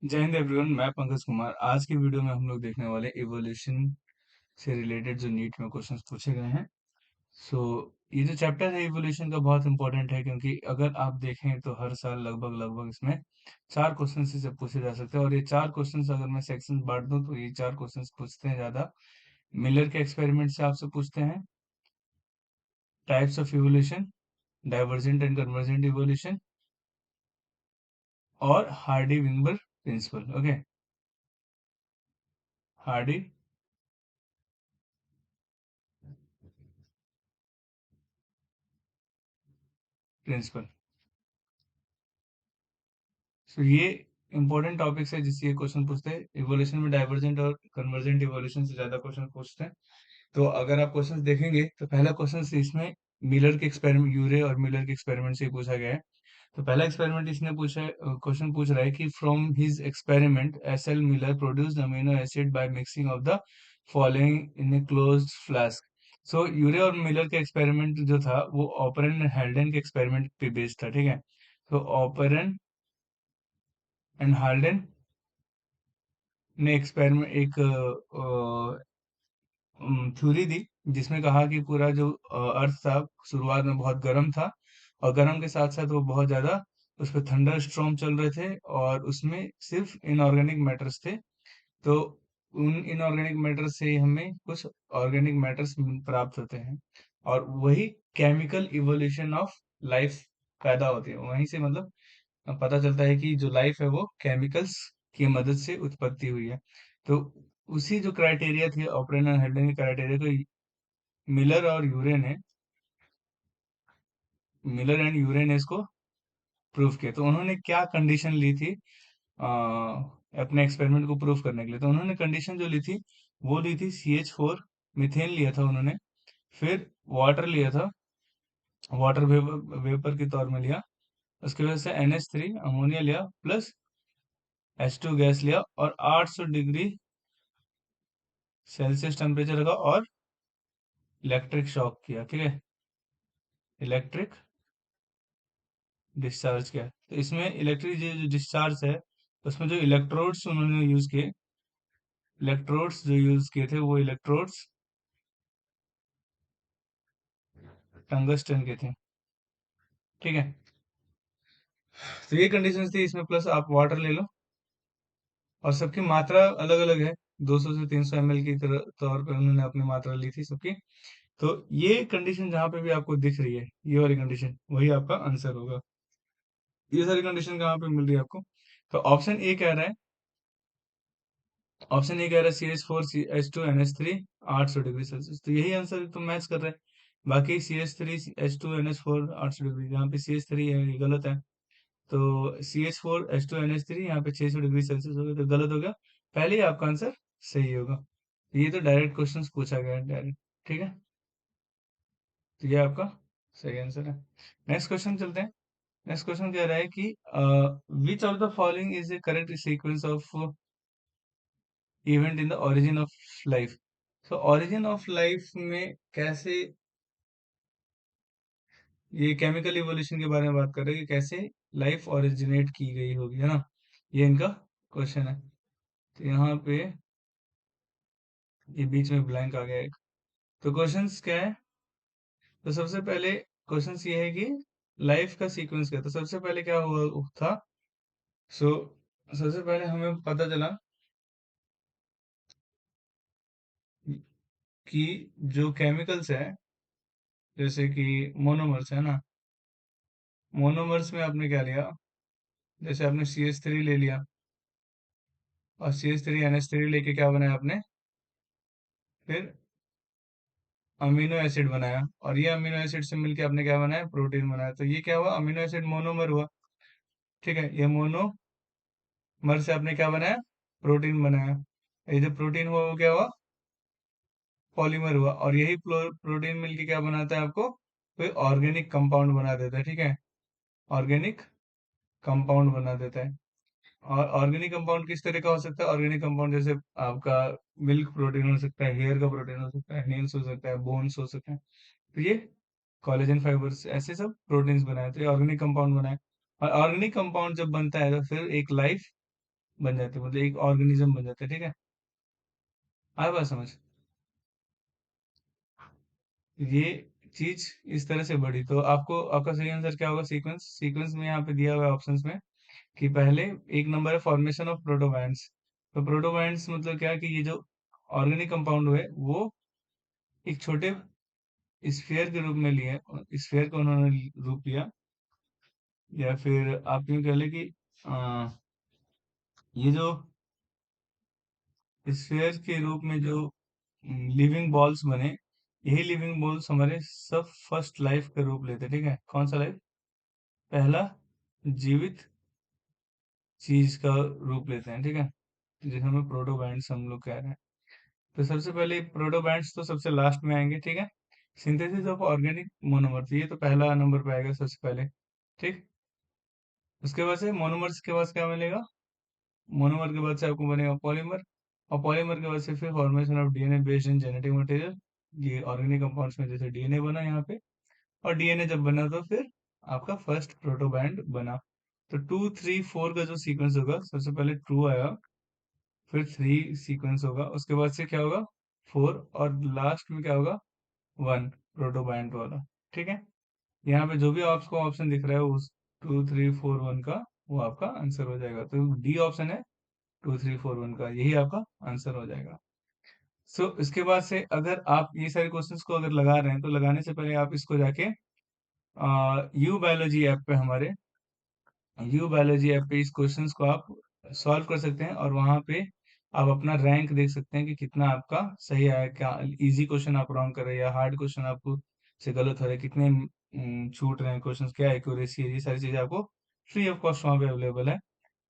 जय हिंद एवरीवन। मैं पंकज कुमार। आज की वीडियो में हम लोग देखने वाले इवोल्यूशन से रिलेटेड जो नीट में क्वेश्चंस पूछे गए हैं। सो ये जो चैप्टर है इवोल्यूशन का बहुत इंपॉर्टेंट है, क्योंकि अगर आप देखें तो हर साल लगभग लगभग इसमें चार क्वेश्चन से पूछे जा सकते हैं। और ये चार क्वेश्चन अगर मैं सेक्शन बांट दूं तो ये चार क्वेश्चन पूछते हैं ज्यादा मिलर के एक्सपेरिमेंट से आपसे पूछते हैं, types of evolution, divergent and convergent evolution और Hardy Weinberg principle. Okay, Hardy principle. तो ये इंपॉर्टेंट टॉपिक्स है जिससे ये क्वेश्चन पूछते हैं। इवोल्यूशन में डाइवर्जेंट और कन्वर्जेंट इवोल्यूशन से ज्यादा क्वेश्चन पूछते हैं। तो अगर आप क्वेश्चन देखेंगे तो पहला क्वेश्चन इसमें मिलर के एक्सपेरिमेंट, यूरे और मिलर के एक्सपेरिमेंट से ही पूछा गया है। तो पहला एक्सपेरिमेंट इसने पूछा है, क्वेश्चन पूछ रहा है कि from his experiment S L Miller produced amino acid by mixing of the following in a closed flask. So Urey और मिलर के एक्सपेरिमेंट जो था वो ऑपरेन एंड हेल्डेन के एक्सपेरिमेंट पे बेस्ड था। ठीक है, तो ऑपरेन एंड हाल्डेन ने एक्सपेरिमेंट एक थ्योरी दी जिसमें कहा कि पूरा जो अर्थ था शुरुआत में बहुत गर्म था, और गर्म के साथ साथ वो बहुत ज्यादा उस पर थंडर स्ट्रॉम चल रहे थे, और उसमें सिर्फ इनऑर्गेनिक मैटर्स थे। तो उन इनऑर्गेनिक मैटर्स से ही हमें कुछ ऑर्गेनिक मैटर्स प्राप्त होते हैं, और वही केमिकल इवोल्यूशन ऑफ लाइफ पैदा होती है वहीं से। मतलब पता चलता है कि जो लाइफ है वो केमिकल्स की मदद से उत्पत्ति हुई है। तो उसी जो क्राइटेरिया थे ऑपरेन और हेल्डेन के क्राइटेरिया को मिलर और यूरे ने, मिलर एंड यूरे ने इसको प्रूव किया। तो उन्होंने क्या कंडीशन ली थी अपने एक्सपेरिमेंट को प्रूव करने के लिए? तो उन्होंने कंडीशन जो ली थी वो ली थी CH4, मीथेन लिया था उन्होंने, फिर वाटर लिया था, वाटर वेपर वेपर के तौर में लिया, उसकी वजह से NH3 अमोनिया लिया, प्लस H2 गैस लिया, और 800 डिग्री सेल्सियस टेम्परेचर लगा, और इलेक्ट्रिक शॉक किया। ठीक है, इलेक्ट्रिक डिस्चार्ज किया। तो इसमें इलेक्ट्रिक जो डिस्चार्ज है उसमें जो इलेक्ट्रोड्स उन्होंने यूज किए, इलेक्ट्रोड्स जो यूज किए थे वो इलेक्ट्रोड्स टंगस्टन के थे। ठीक है, तो ये कंडीशन थी इसमें, प्लस आप वाटर ले लो, और सबकी मात्रा अलग अलग है। 200 से 300 ml की तौर पर उन्होंने अपनी मात्रा ली थी सबकी। तो ये कंडीशन जहां पे भी आपको दिख रही है, ये वाली कंडीशन वही आपका आंसर होगा। ये सारी कंडीशन कहाँ पे मिल रही है आपको? तो ऑप्शन ए कह रहा है CH4 CH2 NH3 800 degree Celsius, तो यही आंसर तो मैच कर रहा है। बाकी CH3 H2 NH4 800 डिग्री, यहाँ पे CH3 है, ये गलत है। तो CH4 H2 NH3 यहाँ पे 600 डिग्री सेल्सियस हो गया, तो गलत हो गया। पहले ही आपका आंसर सही होगा। ये तो डायरेक्ट क्वेश्चन पूछा गया है, डायरेक्ट। ठीक है, तो ये आपका सही आंसर है। नेक्स्ट क्वेश्चन चलते हैं। नेक्स्ट क्वेश्चन कह रहा है कि विच of the following is A correct sequence of event in the origin of life? तो ओरिजिन ऑफ लाइफ में कैसे, ये केमिकल इवोल्यूशन के बारे में बात कर रहे हैं कि कैसे लाइफ ओरिजिनेट की गई होगी, है ना? ये इनका क्वेश्चन है। तो यहाँ पे ये बीच में ब्लैंक आ गया एक। तो क्वेश्चंस क्या है? तो सबसे पहले क्वेश्चंस ये है कि लाइफ का सीक्वेंस क्या था। सबसे पहले क्या हुआ था? सो सबसे पहले हमें पता चला कि जो केमिकल्स है, जैसे कि मोनोमर्स है ना, मोनोमर्स में आपने क्या लिया? जैसे आपने CH3 ले लिया, और CH3 NH3 लेके क्या बनाया आपने? फिर अमीनो एसिड बनाया, और ये अमीनो एसिड से मिलके आपने क्या बनाया? प्रोटीन बनाया। तो ये क्या हुआ? अमीनो एसिड मोनोमर हुआ। ठीक है, ये मोनोमर से आपने क्या बनाया? प्रोटीन बनाया। ये जो प्रोटीन हुआ वो क्या हुआ? पॉलीमर हुआ। और यही प्रोटीन मिलके क्या बनाता है आपको? कोई ऑर्गेनिक कंपाउंड बना देता है। ठीक है, ऑर्गेनिक कंपाउंड बना देता है। और ऑर्गेनिक कंपाउंड किस तरह का हो सकता है? ऑर्गेनिक कंपाउंड जैसे आपका मिल्क प्रोटीन हो सकता है, हेयर का प्रोटीन हो सकता है, नेल्स हो सकता है, बोन्स हो सकते हैं। तो ये कोलेजन फाइबर्स ऐसे सब प्रोटीन्स बनाए, तो ये ऑर्गेनिक कंपाउंड बनाए। और ऑर्गेनिक कंपाउंड जब बनता है तो फिर एक लाइफ बन जाते हैं, मतलब एक ऑर्गेनिज्म बन जाता है, ठीक है। आया बात समझ? ये चीज इस तरह से बढ़ी, तो आपको आपका सही आंसर क्या होगा? सीक्वेंस, सीक्वेंस में यहाँ पे दिया हुआ है ऑप्शंस में कि पहले एक नंबर है फॉर्मेशन ऑफ प्रोटोबायंट्स। तो प्रोटोबायंट्स मतलब क्या है कि ये जो ऑर्गेनिक कंपाउंड हुए वो एक छोटे स्फीयर के रूप में लिए, स्फीयर का उन्होंने रूप लिया, या फिर आप यूं कह लें कि अ, ये जो स्फीयर के रूप में जो लिविंग बॉल्स बने, यही लिविंग बॉल्स हमारे सब फर्स्ट लाइफ का रूप लेते हैं, ठीक है। कौन सा लाइफ? पहला जीवित चीज का रूप लेते हैं, ठीक है, जिसे हमें प्रोटोबायंट्स हम लोग कह रहे हैं। तो सबसे पहले प्रोटोबायंट्स तो सबसे लास्ट में आएंगे, ठीक है। सिंथेसिस ऑफ ऑर्गेनिक मोनोमर, तो ये तो पहला नंबर पे आएगा सबसे पहले, ठीक। उसके बाद से मोनोमर्स के बाद क्या मिलेगा? मोनोमर के बाद से आपको बनेगा पॉलीमर, और पॉलीमर के बाद से फिर formation of DNA based in genetic material. ये ऑर्गेनिक कंपाउंड्स में जैसे डीएनए बना यहाँ पे, और डीएनए जब बना तो फिर आपका फर्स्ट प्रोटोबैंड बना। तो 2 3 4 का जो सीक्वेंस होगा, सबसे पहले 2 आया, फिर 3 सीक्वेंस होगा, उसके बाद से क्या होगा? 4, और लास्ट में क्या होगा? 1 प्रोटोबैंड वाला, ठीक है। यहाँ पे जो भी आपको ऑप्शन दिख रहा है उस 2 3 4 1 का, वो आपका आंसर हो जाएगा। तो डी ऑप्शन है 2 3 4 1 का, यही आपका आंसर हो जाएगा। सो इसके बाद से अगर आप ये सारे क्वेश्चंस को अगर लगा रहे हैं, तो लगाने से पहले आप इसको जाके यू बायोलॉजी ऐप पे, हमारे यू बायोलॉजी ऐप पे इस क्वेश्चंस को आप सॉल्व कर सकते हैं, और वहां पे आप अपना रैंक देख सकते हैं कि कितना आपका सही आया, क्या इजी क्वेश्चन आप रॉन्ग कर रहे हैं या हार्ड क्वेश्चन आपको से गलत हो रहा है, कितने छूट रहे हैं क्वेश्चन, क्या एक्यूरेसी है, ये सारी चीजें आपको फ्री ऑफ कॉस्ट वहाँ पे अवेलेबल है।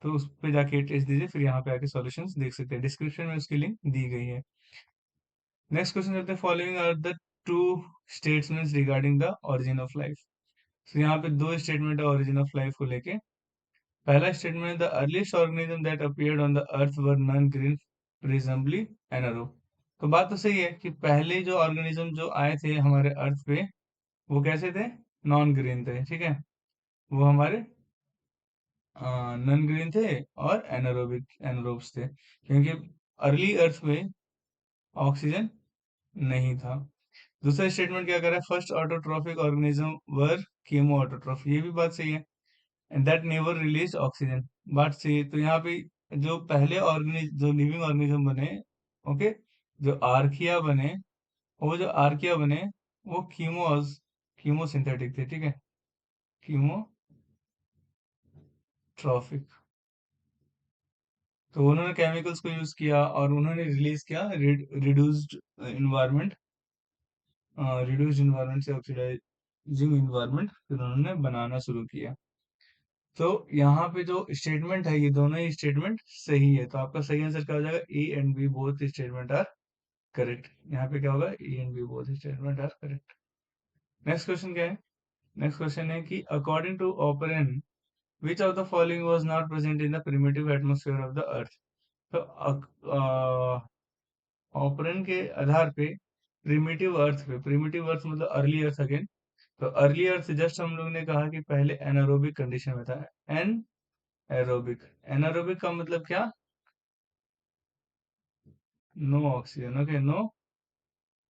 तो उस पे जाके टेस्ट दीजिए, फिर यहाँ पे आके सॉल्यूशंस देख सकते हैं, डिस्क्रिप्शन में उसकी लिंक दी गई है। नेक्स्ट क्वेश्चन करते हैं, following are the two statements regarding the origin of life. तो यहाँ पे दो स्टेटमेंट है ओरिजिन ऑफ लाइफ को लेके। पहला statement, the earliest organism that appeared on the earth were non green, प्रिजम्बली anaerobe. तो बात तो सही है कि पहले जो ऑर्गेनिज्म जो आए थे हमारे अर्थ पे, वो कैसे थे? नॉन ग्रीन थे, ठीक है। वो हमारे नॉन ग्रीन थे और एनारोबिक एनारोब्स थे, क्योंकि अर्ली अर्थ में ऑक्सीजन नहीं था। दूसरा स्टेटमेंट क्या कर रहा है? फर्स्ट ऑटोट्रॉफिक ऑर्गेनिज्म वर कीमो ऑटोट्रॉफ, ये भी बात सही है। And that never release oxygen, बात सही है। तो यहाँ पे जो पहले ऑर्गेनिज जो लिविंग ऑर्गेनिज्म बने, ओके, जो आर्किया बने, वो जो आर्किया बने वो कीमो सिंथेटिक थे, ठीक है, कीमोट्रॉफिक। तो उन्होंने केमिकल्स को यूज किया और उन्होंने रिलीज किया रिड्यूस्ड इन्वायरमेंट, रिड्यूस्ड इन्वायरमेंट से ऑक्सीडाइजिंग इन्वायरमेंट फिर उन्होंने बनाना शुरू किया। तो यहाँ पे जो स्टेटमेंट है, ये दोनों ही स्टेटमेंट सही है, तो आपका सही आंसर क्या हो जाएगा? A and B both statement are correct. यहाँ पे क्या होगा? A and B both statement are correct. Next question क्या है? नेक्स्ट क्वेश्चन है कि according to Oparin, which of the following was not present in the primitive atmosphere of the earth. तो Oparin के आधार पे प्रिमिटिव अर्थ मतलब early earth again. तो अर्ली अर्थ जस्ट हम लोग ने कहा कि पहले एनारोबिक कंडीशन में था, एन एरोबिक। एनारोबिक का मतलब क्या? No oxygen, okay, no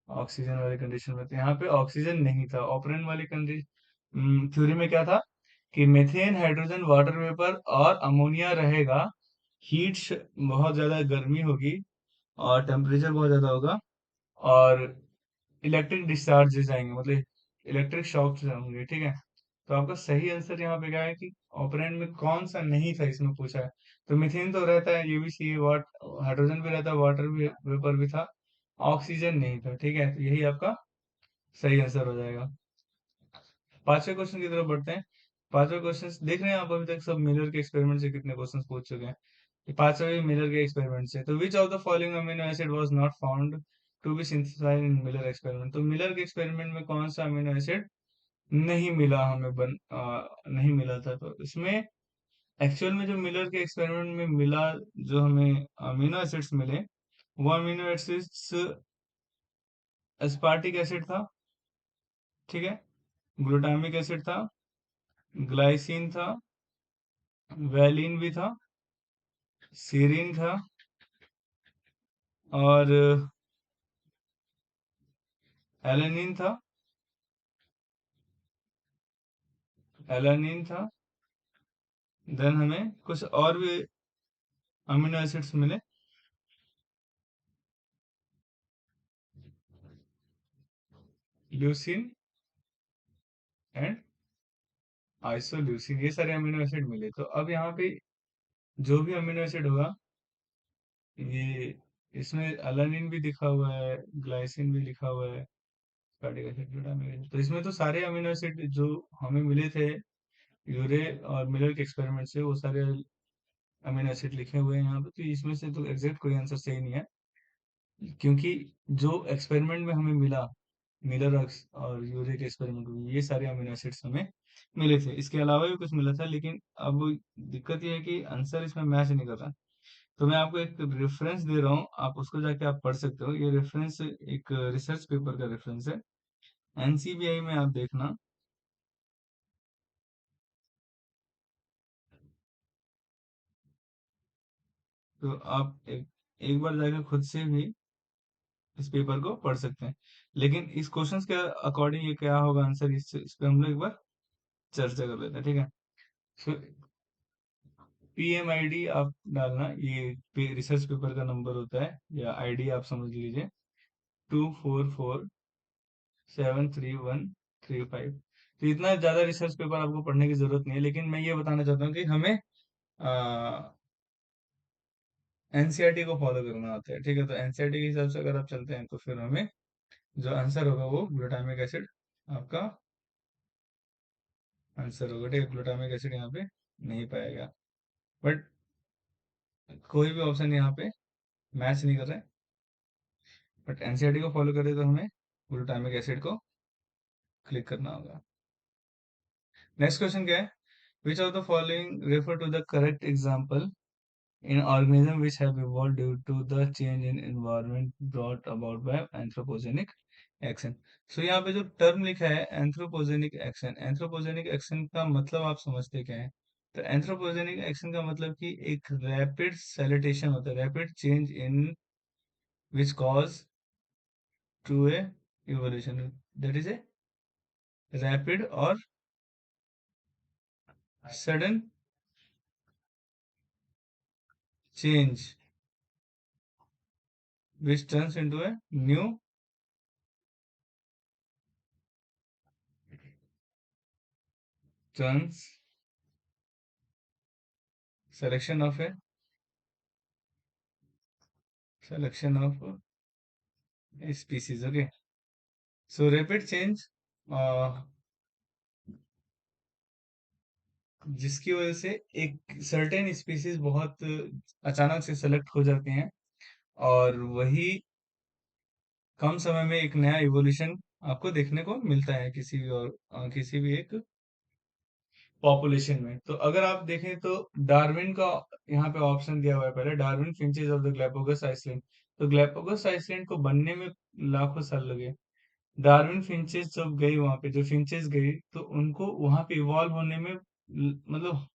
oxygen वाली कंडीशन में, तो यहाँ पे ऑक्सीजन नहीं था। ऑपरेंट वाली कंडीशन थ्योरी में क्या था कि मीथेन, हाइड्रोजन, वाटर वेपर और अमोनिया रहेगा, हीट बहुत ज्यादा गर्मी होगी और टेम्परेचर बहुत ज्यादा होगा, और इलेक्ट्रिक डिस्चार्जेस आएंगे, मतलब इलेक्ट्रिक शॉक्स होंगे, ठीक है। तो आपका सही आंसर यहाँ पे क्या है कि ऑपरेंट में कौन सा नहीं था, इसमें पूछा है। तो मीथेन तो रहता है, ये भी सी, वाट हाइड्रोजन भी रहता है, वाटर भी वेपर भी था, ऑक्सीजन नहीं था, ठीक है। तो यही आपका सही आंसर हो जाएगा। पांचवें क्वेश्चन की तरफ बढ़ते हैं। पांचवें क्वेश्चन देख रहे हैं आप, अभी तक सब मिलर के एक्सपेरिमेंट से कितने क्वेश्चन पूछ चुके हैं। ये पांचवें भी मिलर के एक्सपेरिमेंट से। तो which of the following amino acid was not found to be synthesised in Miller experiment. तो मिलर के एक्सपेरिमेंट में कौन सा अमीनो एसिड नहीं मिला हमें, नहीं मिला था। तो इसमें एक्चुअल में जो मिलर के एक्सपेरिमेंट में मिला, जो हमें अमीनो एसिड्स मिले, वो अमीनो एसिड्स एस्पार्टिक एसिड था, ठीक है, ग्लूटामिक एसिड था, ग्लाइसिन था, वैलिन भी था, सीरीन था, और एलेनिन था, एलानिन था। देन हमें कुछ और भी अमीनो एसिड्स मिले। ल्यूसीन एंड आइसोल्यूसिन, ये सारे अमीनो एसिड मिले। तो अब यहाँ पे जो भी अमीनो एसिड होगा, ये इसमें अलानिन भी लिखा हुआ है, ग्लाइसिन भी लिखा हुआ है, कार्डिक एसिड, ग्लूटामिक एसिड। तो इसमें तो सारे अमीनो एसिड जो हमें मिले थे यूरे और मिलर के एक्सपेरिमेंट से, वो सारे अमीनो एसिड लिखे हुए हैं यहाँ पे। तो इसमें से तो एग्जैक्ट कोई आंसर सही नहीं है, क्योंकि जो एक्सपेरिमेंट में हमें मिला, मिलर और यूरे के एक्सपेरिमेंट में, ये सारे अमीनो एसिड्स हमें मिले थे। इसके अलावा भी कुछ मिला था, लेकिन अब दिक्कत ये है कि आंसर इसमें मैच नहीं कर रहा। तो मैं आपको एक रेफरेंस दे रहा हूँ, आप उसको जाके आप पढ़ सकते हो। ये रेफरेंस एक रिसर्च पेपर का रेफरेंस है, एनसीबीआई में, आप देखना। तो आप एक बार जाके खुद से भी इस पेपर को पढ़ सकते हैं। लेकिन इस क्वेश्चंस के अकॉर्डिंग ये क्या होगा आंसर, इस पे हम लोग एक बार चर्चा कर लेते हैं, ठीक है। सो पीएमआईडी आप डालना, ये रिसर्च पेपर का नंबर होता है, या आईडी आप समझ लीजिए, 2447313 5। तो इतना ज्यादा रिसर्च पेपर आपको पढ़ने की जरूरत नहीं है, लेकिन मैं ये बताना चाहता हूँ कि हमें एनसीईआरटी को फॉलो करना होता है, ठीक है। तो एनसीईआरटी के हिसाब से अगर आप चलते हैं, तो फिर हमें जो आंसर होगा वो ग्लूटामिक एसिड आपका आंसर होगा, ठीक है। ग्लूटामिक एसिड यहाँ पे नहीं पाया गया, बट कोई भी ऑप्शन यहाँ पे मैच नहीं कर रहा है। बट एनसीईआरटी को फॉलो करें तो हमें ग्लूटामिक एसिड को क्लिक करना होगा। नेक्स्ट क्वेश्चन क्या है, which of the following refer to the correct example in organism which have evolved due to the change in environment brought about by anthropogenic action। So यहाँ पे जो term लिखा है एंथ्रोपोजेनिक एक्शन, एंथ्रोपोजेनिक एक्शन का मतलब आप समझते क्या है? तो एंथ्रोपोजेनिक एक्शन का मतलब कि एक रैपिड सैलिटेशन होता है, rapid change in which cause to a evolution, that is a rapid और sudden change which turns into a new turns selection of a selection of species, okay। So rapid change, जिसकी वजह से एक certain species बहुत अचानक से select हो जाते हैं, और वही कम समय में एक नया इवोल्यूशन आपको देखने को मिलता है किसी भी, और किसी भी एक पॉपुलेशन में। तो अगर आप देखें तो डार्विन का यहाँ पे ऑप्शन दिया हुआ है, पहले Darwin finches of the Galapagos island. तो ग्लैपोगस आइसलैंड को बनने में लाखों साल लगे। डार्विन फिंचेस जब गई वहां पे, जो फिंचेस गई, तो उनको वहां पे इवॉल्व होने में मतलब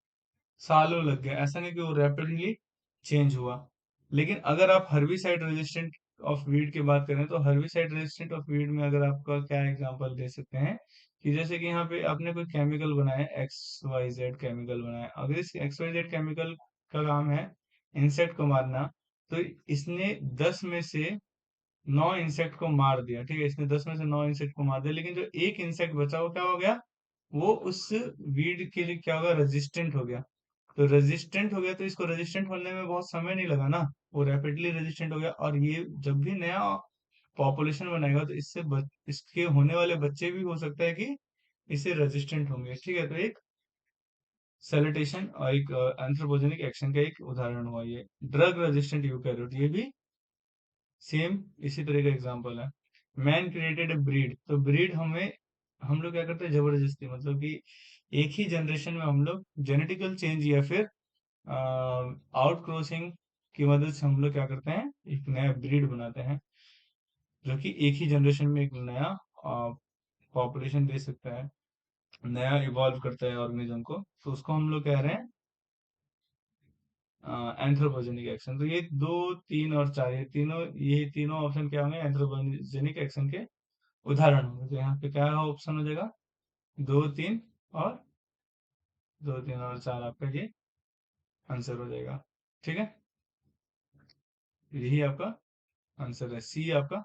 सालों लग गए, ऐसा नहीं कि वो रैपिडली चेंज हुआ। लेकिन अगर आप हर्बिसाइड रेजिस्टेंट ऑफ वीड की बात करें, तो हर्बिसाइड रेजिस्टेंट ऑफ वीड में अगर आपका क्या एग्जांपल दे सकते हैं, कि जैसे कि यहाँ पे आपने कोई केमिकल बनाया, एक्स वाई जेड केमिकल बनाया, अगर इस एक्स वाई जेड केमिकल का काम है इंसेक्ट को मारना, तो इसने 10 में से 9 इंसेक्ट को मार दिया, ठीक है। इसने 10 में से 9 इंसेक्ट को मार दिया, लेकिन जो एक इंसेक्ट बचा वो क्या हो गया, वो उस वीड के लिए क्या होगा, रेजिस्टेंट हो गया। तो रेजिस्टेंट हो गया, तो इसको रेजिस्टेंट होने में बहुत समय नहीं लगा ना, वो रैपिडली रेजिस्टेंट हो गया। और ये जब भी नया पॉपुलेशन बनाएगा, तो इसके होने वाले बच्चे भी हो सकता है कि इससे रेजिस्टेंट होंगे, ठीक है। तो एक सैलिटेशन और एक एंथ्रोपोजेनिक एक्शन का एक उदाहरण हुआ ये। ड्रग रेजिस्टेंट यूकैरियोट, ये भी सेम इसी तरह का एग्जांपल है। मैन क्रिएटेड ए ब्रीड, तो ब्रीड हम लोग क्या करते हैं, जबरदस्ती, मतलब कि एक ही जनरेशन में हम लोग जेनेटिकल चेंज या फिर आउट क्रॉसिंग की मदद से हम लोग क्या करते हैं, एक नया ब्रीड बनाते हैं, जो कि एक ही जनरेशन में एक नया पॉपुलेशन दे सकता है, नया इवॉल्व करता है ऑर्गेनिज्म को। तो उसको हम लोग कह रहे हैं एंथ्रोपोजेनिक एक्शन। तो ये दो, तीन और चार, ये तीनों ऑप्शन क्या होंगे, एंथ्रोपोजेनिक एक्शन के उदाहरण होंगे। तो यहाँ पे क्या ऑप्शन हो जाएगा, दो, तीन और दो, तीन और चार आपका ये आंसर हो जाएगा। ठीक है, यही आपका आंसर है, सी आपका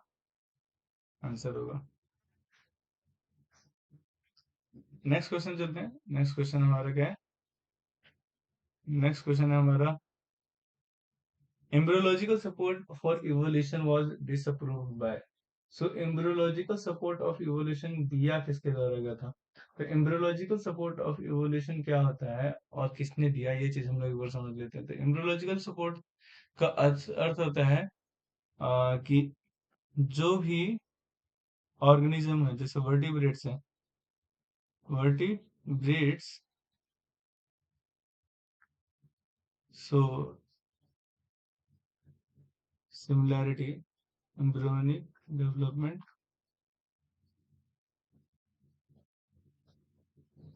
आंसर होगा। नेक्स्ट क्वेश्चन चलते हैं। नेक्स्ट क्वेश्चन हमारा क्या है, नेक्स्ट क्वेश्चन है हमारा, embryological support for evolution was disapproved by। So embryological support of evolution दिया किसके द्वारा गया था। तो embryological support of evolution क्या होता है और किसने दिया, ये चीज हम लोग एक बार समझ लेते हैं। तो embryological support का अर्थ होता है कि जो भी ऑर्गेनिज्म है, जैसे वर्टिब्रेट्स है, vertebrates, so similarity, embryonic development,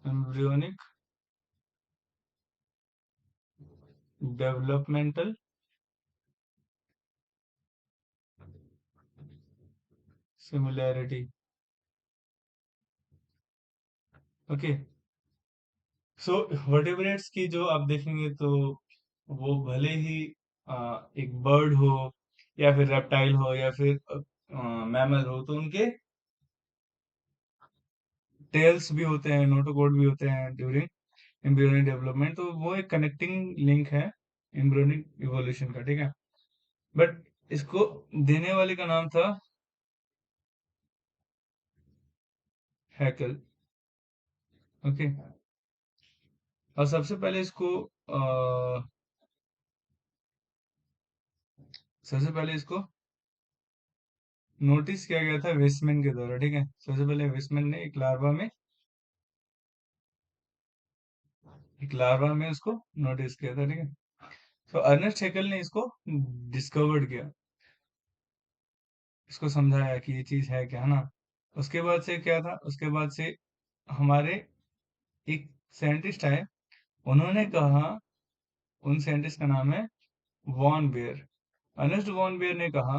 embryonic developmental similarity. Okay, so vertebrates की जो आप देखेंगे तो वो भले ही एक बर्ड हो या फिर रेप्टाइल हो या फिर मैमल हो, तो उनके टेल्स भी होते हैं, नोटोकॉर्ड भी होते हैं ड्यूरिंग एम्ब्रियोनिक डेवलपमेंट। तो वो एक कनेक्टिंग लिंक है एम्ब्रियोनिक इवोल्यूशन का। ठीक है, बट इसको देने वाले का नाम था हैकल। ओके, और सबसे पहले इसको नोटिस किया गया था वेस्टमैन के द्वारा। ठीक है, सबसे पहले वेस्टमैन ने एक लार्वा में उसको नोटिस किया था। ठीक है, तो अर्नेस्ट हेकल ने इसको डिस्कवर्ड किया, इसको समझाया कि ये चीज है क्या, है ना। उसके बाद से क्या था, उसके बाद से हमारे एक साइंटिस्ट आए, उन्होंने कहा, उन साइंटिस्ट का नाम है von Baer. Ernst von Baer ने कहा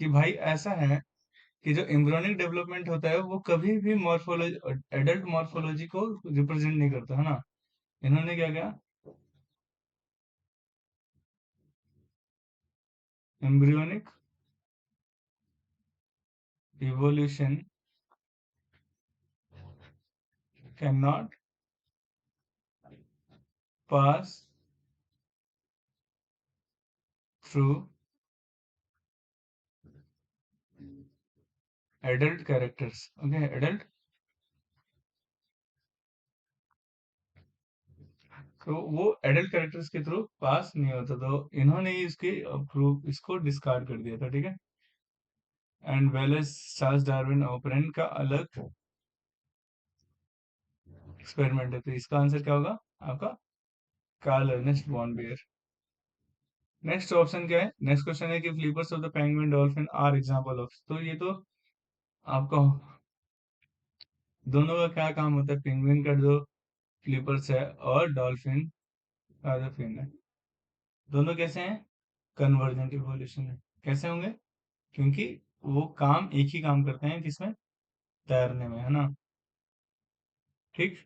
कि भाई ऐसा है कि जो एम्ब्रियोनिक डेवलपमेंट होता है वो कभी भी मॉर्फोलॉजी, एडल्ट मॉर्फोलॉजी को रिप्रेजेंट नहीं करता, है ना। इन्होंने क्या किया, embryonic evolution can not pass through adult characters. Okay, adult, तो वो एडल्ट कैरेक्टर्स के थ्रू पास नहीं होता, तो इन्होंने ही इसकी प्रूफ, इसको डिस्कार्ड कर दिया था। ठीक है, and Wallace, Charles Darwin, operon का अलग एक्सपेरिमेंट है। तो इसका आंसर क्या होगा आपका, Karl Ernst von Baer. Next option क्या है, नेक्स्ट क्वेश्चन है कि flippers of the penguin dolphin are example of. तो ये तो आपका दोनों का क्या काम होता है, पेंगुइन का जो फ्लीपर्स है और डॉल्फिन का जो फिन है, दोनों कैसे हैं, कन्वर्जेंट इवोल्यूशन है। कैसे होंगे, क्योंकि वो काम एक ही काम करते हैं, किसमें, तैरने में, है ना। ठीक,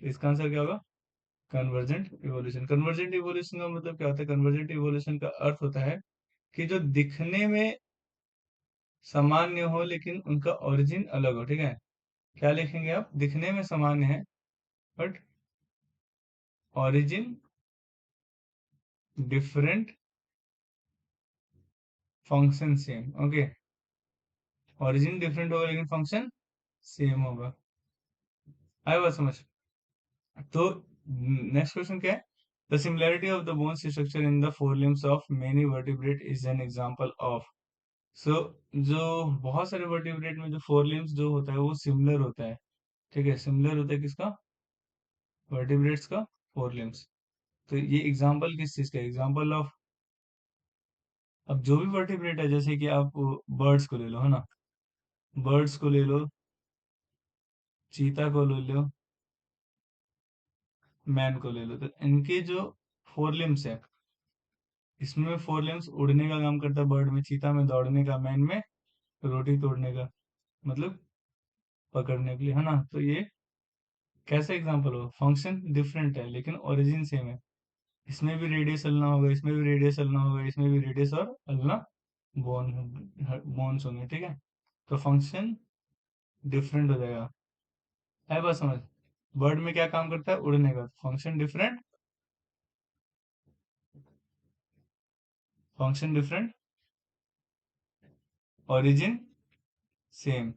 तो इसका आंसर क्या होगा, कन्वर्जेंट इवोल्यूशन। कन्वर्जेंट इवोल्यूशन का मतलब क्या होता है, कन्वर्जेंट इवोल्यूशन का अर्थ होता है कि जो दिखने में सामान्य हो लेकिन उनका ओरिजिन अलग हो। ठीक है, क्या लिखेंगे आप, दिखने में सामान्य है but origin different, function same. Okay, origin different होगा लेकिन फंक्शन सेम होगा। आया बात समझ। तो नेक्स्ट क्वेश्चन क्या है, the similarity of the bone structure in the four limbs of many vertebrate is an example of. So जो बहुत सारे वर्टिब्रेट में जो फोर लिम्स जो होता है वो सिमिलर होता है। ठीक है, सिमिलर होता है किसका, वर्टिब्रेट्स का फोर लिम्स। तो ये एग्जांपल किस चीज का, एग्जांपल ऑफ, अब जो भी वर्टिब्रेट है, जैसे कि आप बर्ड्स को ले लो, है ना, बर्ड्स को ले लो, चीता को ले लो, मैन को ले लो, तो इनके जो फोर लिम्स है, इसमें फोर लिम्स उड़ने का काम करता है बर्ड में, चीता में दौड़ने का, मैन में रोटी तोड़ने का, मतलब पकड़ने के लिए, है ना। तो ये कैसे एग्जांपल हो, फंक्शन डिफरेंट है लेकिन ओरिजिन सेम है। इसमें भी रेडियस हलना होगा, इसमें भी रेडियस हलना होगा, इसमें भी रेडियस और हलना बोन बोन्स होंगे, ठीक है। तो फंक्शन डिफरेंट हो जाएगा। है बस समझ, वर्ड में क्या काम करता है, उड़ने का, function different, function different, origin same.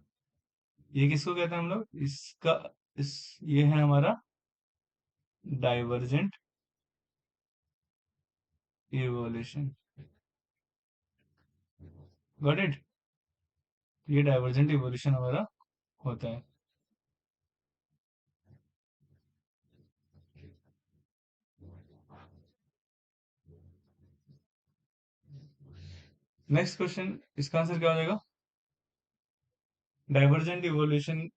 ये किसको कहते हैं हम लोग, इसका इस ये है हमारा डाइवर्जेंट इवोल्यूशन। Got it. ये डाइवर्जेंट इवोल्यूशन हमारा होता है। नेक्स्ट क्वेश्चन, इसका आंसर क्या हो जाएगा। डाइवर्जेंट इवोल्यूशन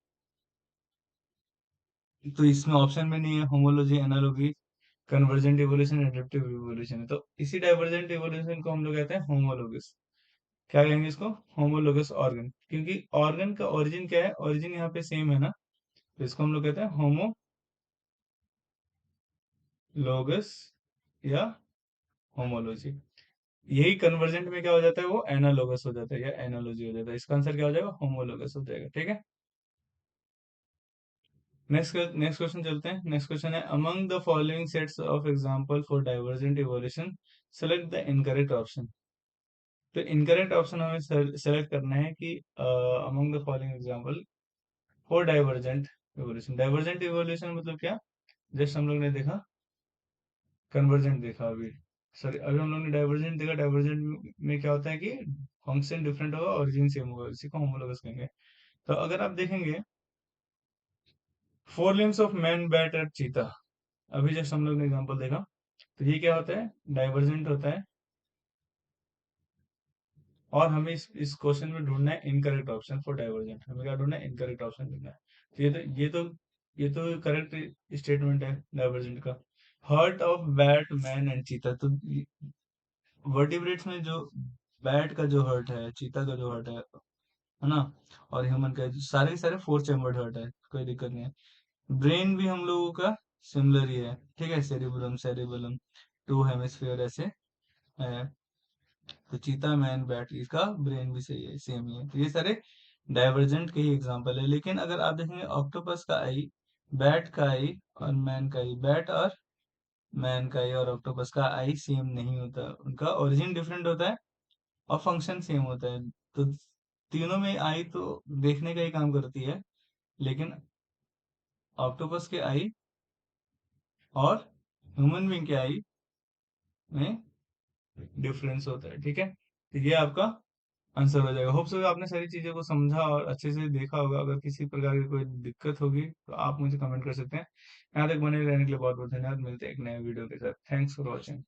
तो इसमें ऑप्शन में नहीं है, homology, analogy, convergent evolution, adaptive evolution है। तो इसी डाइवर्जेंट इवोल्यूशन को हम लोग कहते हैं होमोलोगस। क्या कहेंगे इसको, होमोलोगस ऑर्गन, क्योंकि ऑर्गन का ओरिजिन क्या है, ओरिजिन यहाँ पे सेम है ना, तो इसको हम लोग कहते हैं होमोलोगस या होमोलॉजी। यही कन्वर्जेंट में क्या हो जाता है, वो एनालोगस हो जाता है या एनालॉजी हो जाता है। इसका आंसर क्या हो जाएगा, होमोलोगस हो जाएगा, ठीक है। नेक्स्ट क्वेश्चन चलते हैं। नेक्स्ट क्वेश्चन है, among the following sets of example for divergent evolution select the incorrect option. तो इनकरेक्ट ऑप्शन हमें सेलेक्ट करना है कि among the following example for divergent evolution. Divergent evolution मतलब क्या, जस्ट हम लोग ने देखा, कन्वर्जेंट देखा अभी, सॉरी अभी हम लोग ने डाइवर्जेंट देखा। डाइवर्जेंट में क्या होता है कि फंक्शन डिफरेंट होगा, ओरिजिन सेम होगा, इसी को होमोलोगस कहेंगे। तो अगर आप देखेंगे, four limbs of man, bat and चीता, अभी जस्ट हम लोग ने एग्जांपल देखा, तो ये क्या होता है, डाइवर्जेंट होता है। और हमें इस क्वेश्चन में ढूंढना है इनकरेक्ट ऑप्शन फॉर डाइवर्जेंट, हमें क्या ढूंढना है, इनकरेक्ट ऑप्शन ढूंढना है। तो ये तो करेक्ट स्टेटमेंट है डाइवर्जेंट का। Hurt of bat, man and चीता, तो वर्टिब्रेट्स में जो बैट का जो हर्ट है, चीता का जो हर्ट है ना, और ह्यूमन का सारे के सारे फोर चैम्बर्ड हर्ट है, कोई दिक्कत नहीं है। ब्रेन भी हम लोगों का सिमिलर ही है, ठीक है, सेरिबुलम सेरिबुलम, टू हेमिस्फीयर ऐसे है। तो चीता, मैन, बैट, इसका ब्रेन भी सही है, सेम ही है। तो ये सारे डाइवर्जेंट के ही एग्जांपल है। लेकिन अगर आप देखेंगे ऑक्टोपस का आई, बैट का आई और मैन का आई, बैट और मैन का आई और ऑक्टोपस का आई सेम नहीं होता, उनका ओरिजिन डिफरेंट होता है और फंक्शन सेम होता है। तो तीनों में आई तो देखने का ही काम करती है, लेकिन ऑक्टोपस के आई और ह्यूमन बीइंग के आई में डिफरेंस होता है, ठीक है। तो ये आपका आंसर हो जाएगा। होप सो आपने सारी चीजों को समझा और अच्छे से देखा होगा। अगर किसी प्रकार की कोई दिक्कत होगी तो आप मुझे कमेंट कर सकते हैं। यहाँ तक बने रहने के लिए बहुत बहुत धन्यवाद। मिलते हैं एक नए वीडियो के साथ। Thanks for watching.